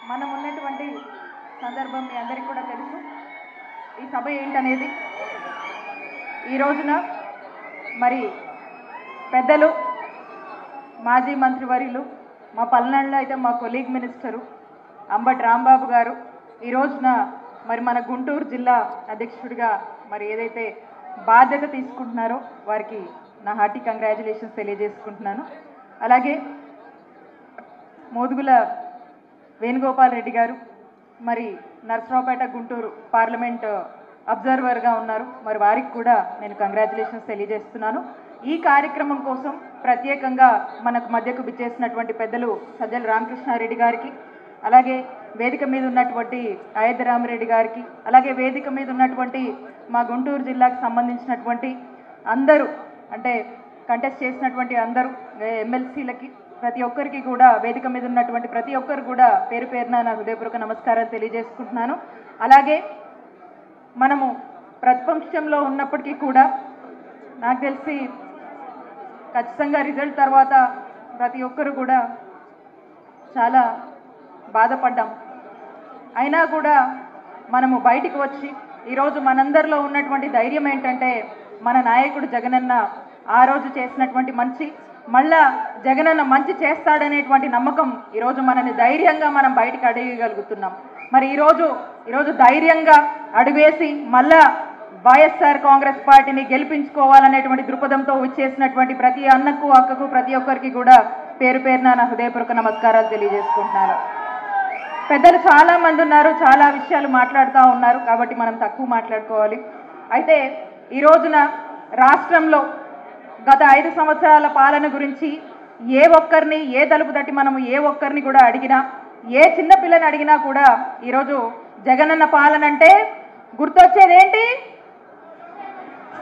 మనం ఉన్నటువంటి సందర్భం మీ అందరికీ కూడా తెలుసు. ఈ సభ ఏంటనేది ఈ రోజున మరి పెద్దలు మాజీ మంత్రివర్యులు మా పల్నాడులో అయితే మా కొలీగ్ మినిస్టరు అంబటి రాంబాబు గారు ఈ రోజున మరి మన గుంటూరు జిల్లా అధ్యక్షుడిగా మరి ఏదైతే బాధ్యత తీసుకుంటున్నారో వారికి నా హార్టీ కంగ్రాచులేషన్స్ తెలియజేసుకుంటున్నాను. అలాగే మోదుగుల వేణుగోపాల్ రెడ్డి గారు మరి నర్సరావుపేట గుంటూరు పార్లమెంట్ అబ్జర్వర్గా ఉన్నారు. మరి వారికి కూడా నేను కంగ్రాచులేషన్స్ తెలియజేస్తున్నాను. ఈ కార్యక్రమం కోసం ప్రత్యేకంగా మనకు మధ్యకు విచ్చేసినటువంటి పెద్దలు సజ్జల రామకృష్ణారెడ్డి గారికి, అలాగే వేదిక మీద ఉన్నటువంటి అయోధ్య రామరెడ్డి గారికి, అలాగే వేదిక మీద ఉన్నటువంటి మా గుంటూరు జిల్లాకు సంబంధించినటువంటి అందరూ అంటే కంటెస్ట్ చేసినటువంటి అందరూ ఎమ్మెల్సీలకి ప్రతి ఒక్కరికి కూడా వేదిక మీద ఉన్నటువంటి ప్రతి ఒక్కరు కూడా పేరు పేరున నా హృదయపూర్వక నమస్కారాలు తెలియజేసుకుంటున్నాను. అలాగే మనము ప్రతిపక్షంలో ఉన్నప్పటికీ కూడా నాకు తెలిసి ఖచ్చితంగా రిజల్ట్ తర్వాత ప్రతి ఒక్కరు కూడా చాలా బాధపడ్డాం. అయినా కూడా మనము బయటికి వచ్చి ఈరోజు మనందరిలో ఉన్నటువంటి ధైర్యం ఏంటంటే మన నాయకుడు జగనన్న ఆ రోజు చేసినటువంటి మంచి మళ్ళా జగనన్న మంచి చేస్తాడనేటువంటి నమ్మకం ఈరోజు మనని ధైర్యంగా మనం బయటికి అడగగలుగుతున్నాం. మరి ఈరోజు ధైర్యంగా అడుగేసి మళ్ళా వైఎస్ఆర్ కాంగ్రెస్ పార్టీని గెలిపించుకోవాలనేటువంటి దృక్పథంతో వచ్చేసినటువంటి ప్రతి అన్నకు అక్కకు ప్రతి ఒక్కరికి కూడా పేరు పేరున నా హృదయపూర్వక నమస్కారాలు తెలియజేసుకుంటున్నాను. పెద్దలు చాలా మంది ఉన్నారు, చాలా విషయాలు మాట్లాడుతూ ఉన్నారు కాబట్టి మనం తక్కువ మాట్లాడుకోవాలి. అయితే ఈ రోజున రాష్ట్రంలో గత 5 సంవత్సరాల పాలన గురించి ఏ ఒక్కరిని ఏ తలుపు తట్టి మనము ఏ ఒక్కరిని కూడా అడిగినా, ఏ చిన్న పిల్లని అడిగినా కూడా ఈరోజు జగనన్న పాలన అంటే గుర్తొచ్చేదేంటి?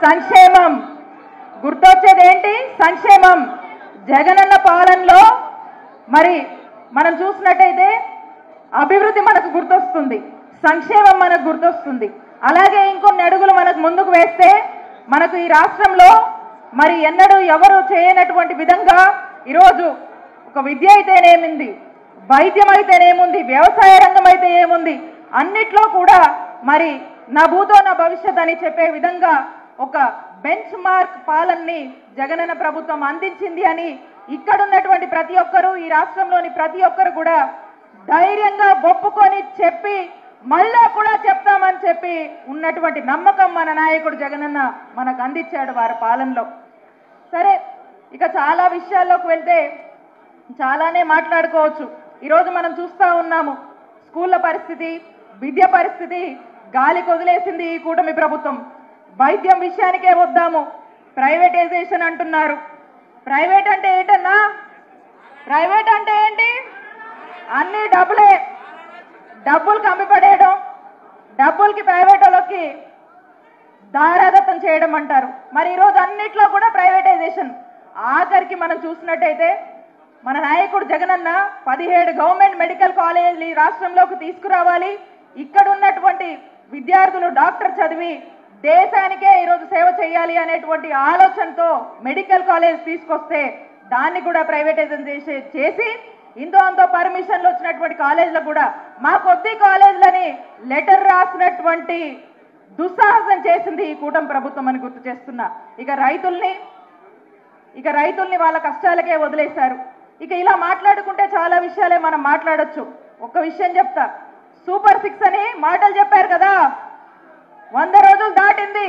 సంక్షేమం. గుర్తొచ్చేదేంటి? సంక్షేమం. జగనన్న పాలనలో మరి మనం చూసినట్టయితే అభివృద్ధి మనకు గుర్తొస్తుంది, సంక్షేమం మనకు గుర్తొస్తుంది. అలాగే ఇంకొన్ని అడుగులు మనకు ముందుకు వేస్తే మనకు ఈ రాష్ట్రంలో మరి ఎన్నడూ ఎవరు చేయనటువంటి విధంగా ఈరోజు ఒక విద్య అయితేనేముంది, వైద్యం అయితేనేముంది, వ్యవసాయ రంగం అయితే ఏముంది, అన్నిట్లో కూడా మరి నా భూతో నా భవిష్యత్ అని చెప్పే విధంగా ఒక బెంచ్ మార్క్ పాలనని జగనన్న ప్రభుత్వం అందించింది అని ఇక్కడున్నటువంటి ప్రతి ఒక్కరూ, ఈ రాష్ట్రంలోని ప్రతి ఒక్కరు కూడా ధైర్యంగా ఒప్పుకొని చెప్పి మళ్ళా కూడా చెప్తామని చెప్పి ఉన్నటువంటి నమ్మకం మన నాయకుడు జగనన్న మనకు అందించాడు వారి పాలనలో. సరే, ఇక చాలా విషయాల్లోకి వెళ్తే చాలానే మాట్లాడుకోవచ్చు. ఈరోజు మనం చూస్తూ ఉన్నాము స్కూళ్ళ పరిస్థితి, విద్య పరిస్థితి గాలికి వదిలేసింది ఈ కూటమి ప్రభుత్వం. వైద్యం విషయానికే వద్దాము, ప్రైవేటైజేషన్ అంటున్నారు. ప్రైవేట్ అంటే ఏంటన్నా? ప్రైవేట్ అంటే ఏంటి? అన్ని డబ్బులే, డబ్బులకి అమ్మిపడేయడం, డబ్బులకి ప్రైవేట్ వాళ్ళకి దారాదత్తం చేయడం అంటారు. మరి ఈరోజు అన్నిట్లో కూడా ప్రైవేటైజేషన్. ఆఖరికి మనం చూసినట్టయితే మన నాయకుడు జగనన్న 17 గవర్నమెంట్ మెడికల్ కాలేజీలు ఈ రాష్ట్రంలోకి తీసుకురావాలి, ఇక్కడ ఉన్నటువంటి విద్యార్థులు డాక్టర్ చదివి దేశానికే ఈరోజు సేవ చేయాలి అనేటువంటి ఆలోచనతో మెడికల్ కాలేజ్ తీసుకొస్తే దాన్ని కూడా ప్రైవేటైజేషన్ చేసి ఇంతో అంతో పర్మిషన్లు వచ్చినటువంటి కాలేజీలకు కూడా మా కొద్ది కాలేజీలని లెటర్ రాసినటువంటి దుస్సాహసం చేసింది ఈ కూటమి ప్రభుత్వం అని గుర్తు చేస్తున్నా. ఇక రైతుల్ని వాళ్ళ కష్టాలకే వదిలేశారు. ఇక ఇలా మాట్లాడుకుంటే చాలా విషయాలే మనం మాట్లాడొచ్చు. ఒక్క విషయం చెప్తా, సూపర్ 6 అని మాటలు చెప్పారు కదా, 100 రోజులు దాటింది.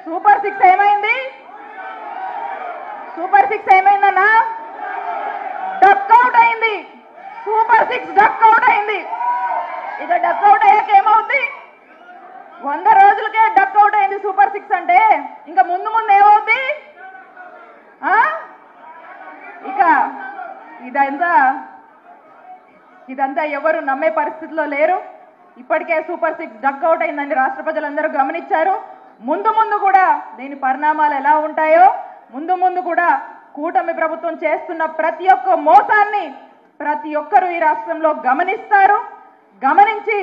సూపర్ 6 ఏమైంది? సూపర్ 6 ఏమైందన్నా? డక్అవుట్ అయింది. సూపర్ 6 డక్అవుట్ అయింది. ఇక డక్అవుట్ అయ్యాక ఏమవుద్ది? 100 రోజులకే డక్అవుట్ అయింది సూపర్ 6 అంటే ఇంకా ముందు ఏమవుద్ది? ఇక ఇదంతా ఎవరు నమ్మే పరిస్థితిలో లేరు. ఇప్పటికే సూపర్ 6 డక్అవుట్ అయిందని రాష్ట్ర ప్రజలందరూ గమనించారు. ముందు కూడా దీని పరిణామాలు ఎలా ఉంటాయో, ముందు కూడా కూటమి ప్రభుత్వం చేస్తున్న ప్రతి ఒక్క మోసాన్ని ప్రతి ఒక్కరూ ఈ రాష్ట్రంలో గమనిస్తారు. గమనించి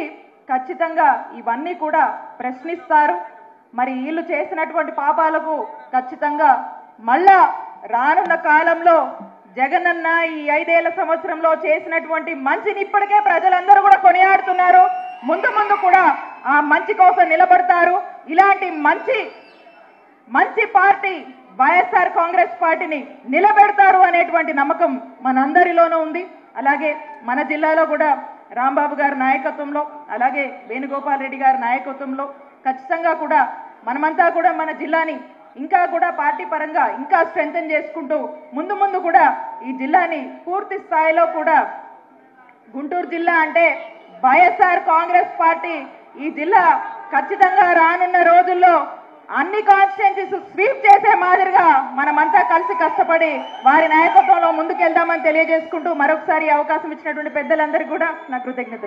ఖచ్చితంగా ఇవన్నీ కూడా ప్రశ్నిస్తారు. మరి వీళ్ళు చేసినటువంటి పాపాలకు ఖచ్చితంగా మళ్ళా రానున్న కాలంలో జగనన్న ఈ 5 ఏళ్ల సంవత్సరంలో చేసినటువంటి మంచిని ఇప్పటికే ప్రజలందరూ కూడా ఆ మంచి కోసం నిలబడతారు. ఇలాంటి మంచి పార్టీ వైఎస్ఆర్ కాంగ్రెస్ పార్టీని నిలబెడతారు అనేటువంటి నమ్మకం మనందరిలోనూ ఉంది. అలాగే మన జిల్లాలో కూడా రాంబాబు గారి నాయకత్వంలో, అలాగే వేణుగోపాల్ రెడ్డి గారి నాయకత్వంలో ఖచ్చితంగా కూడా మనమంతా కూడా మన జిల్లాని ఇంకా కూడా పార్టీ పరంగా ఇంకా స్ట్రెంథెన్ చేసుకుంటూ ముందు కూడా ఈ జిల్లాని పూర్తి స్థాయిలో కూడా గుంటూరు జిల్లా అంటే వైఎస్ఆర్ కాంగ్రెస్ పార్టీ ఈ జిల్లా ఖచ్చితంగా రానున్న రోజుల్లో అన్ని కాన్స్టిట్యుయెన్సీస్ స్వీప్ చేసే మాదిరిగా మనమంతా కలిసి కష్టపడి వారి నాయకత్వంలో ముందుకెళ్దామని తెలియజేసుకుంటూ మరొకసారి అవకాశం ఇచ్చినటువంటి పెద్దలందరికీ కూడా నా కృతజ్ఞతలు.